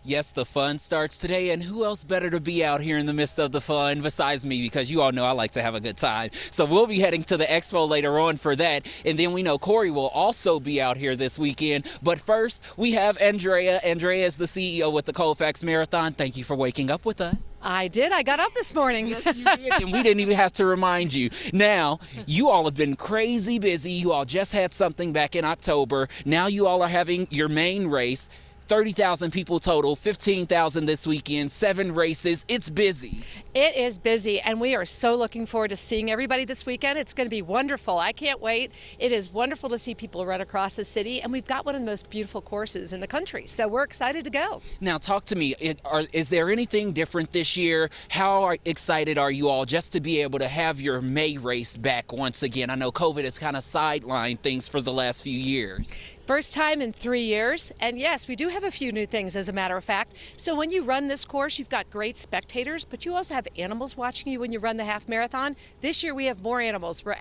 Yes, the fun starts today, and who else better to be out here in the midst of the fun besides me, because you all know I like to have a good time. So we'll be heading to the expo later on for that, and then we know Corey will also be out here this weekend. But first, we have Andrea. Andrea is the CEO with the Colfax Marathon. Thank you for waking up with us. I did. I got up this morning. Yes, you did, and we didn't even have to remind you. Now, you all have been crazy busy. You all just had something back in October. Now you all are having your main race. 30,000 people total, 15,000 this weekend, 7 races. It's busy. It is busy, and we are so looking forward to seeing everybody this weekend. It's going to be wonderful. I can't wait. It is wonderful to see people run across the city, and we've got one of the most beautiful courses in the country, so we're excited to go. Now, talk to me. Is there anything different this year? How excited are you all just to be able to have your May race back once again? I know COVID has kind of sidelined things for the last few years. First time in 3 years, and yes, we do have a few new things, as a matter of fact. So when you run this course, you've got great spectators, but you also have animals watching you when you run the half marathon. This year we have more animals. We're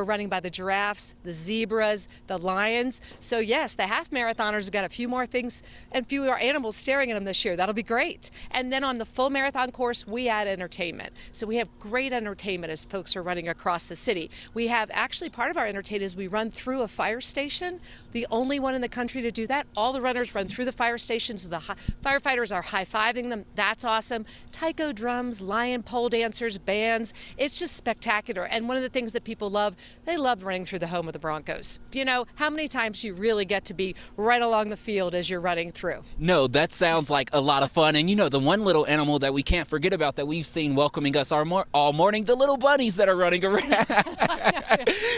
running by the giraffes, the zebras, the lions. So yes, the half marathoners have got a few more things and fewer animals staring at them this year. That'll be great. And then on the full marathon course, we add entertainment. So we have great entertainment as folks are running across the city. We have actually part of our entertainment is we run through a fire station. The only one in the country to do that. All the runners run through the fire stations. The firefighters are high-fiving them. That's awesome. Taiko drums, lion pole dancers, bands. It's just spectacular. And one of the things that people love, they love running through the home of the Broncos. You know, how many times do you really get to be right along the field as you're running through? No, that sounds like a lot of fun. And you know, the one little animal that we can't forget about that we've seen welcoming us all morning, the little bunnies that are running around.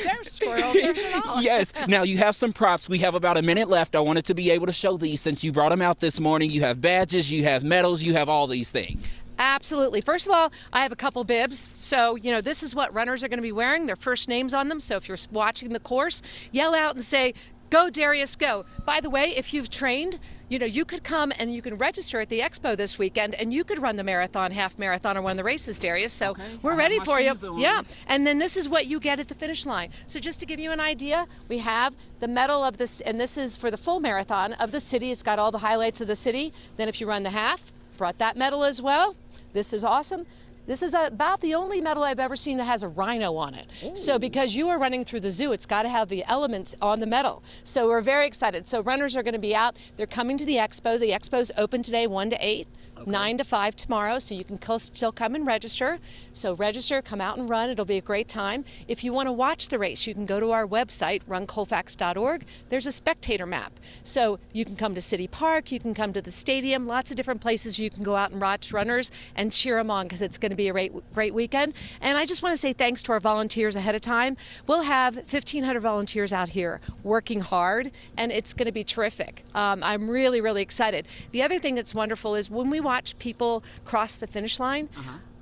There's squirrels, there's it all. Yes. Now, you have some props. We have about a minute left. I wanted to be able to show these since you brought them out this morning. You have badges, you have medals, you have all these things. Absolutely. First of all, I have a couple bibs. So, you know, this is what runners are going to be wearing, their first names on them. So if you're watching the course, yell out and say, "Go, Darius, go." By the way, if you've trained, you know, you could come and you can register at the expo this weekend and you could run the marathon, half marathon, or one of the races, Darius. So okay. We're ready for you. Yeah. And then this is what you get at the finish line. So just to give you an idea, we have the medal of this, and this is for the full marathon of the city. It's got all the highlights of the city. Then if you run the half, brought that medal as well. This is awesome. This is about the only medal I've ever seen that has a rhino on it. Ooh. So because you are running through the zoo, it's got to have the elements on the medal. So we're very excited. So runners are going to be out. They're coming to the expo. The expo's open today 1 to 8. Okay. 9 to 5 tomorrow, so you can still come and register. So register, come out and run. It'll be a great time. If you want to watch the race, you can go to our website, runcolfax.org. There's a spectator map. So you can come to City Park, you can come to the stadium, lots of different places you can go out and watch runners and cheer them on, because it's going to be a great weekend. And I just want to say thanks to our volunteers ahead of time. We'll have 1,500 volunteers out here working hard, and it's going to be terrific. I'm really, really excited. The other thing that's wonderful is when we watch people cross the finish line,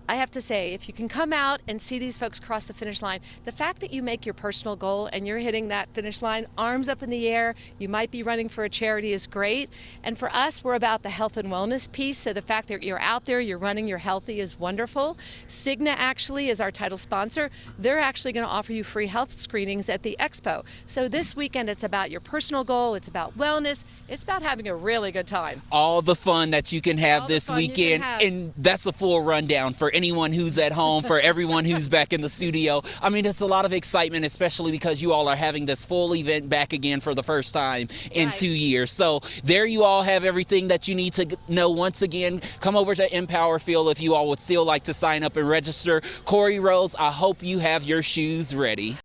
I have to say, if you can come out and see these folks cross the finish line, the fact that you make your personal goal and you're hitting that finish line, arms up in the air, you might be running for a charity, is great. And for us, we're about the health and wellness piece. So the fact that you're out there, you're running, you're healthy is wonderful. Cigna actually is our title sponsor. They're actually going to offer you free health screenings at the expo. So this weekend, it's about your personal goal. It's about wellness. It's about having a really good time. All the fun that you can have this weekend. And that's a full rundown for anyone who's at home, for everyone who's back in the studio. I mean, it's a lot of excitement, especially because you all are having this full event back again for the first time in 2 years. So there you all have everything that you need to know. Once again, come over to Empower Field if you all would still like to sign up and register. Corey Rose, I hope you have your shoes ready.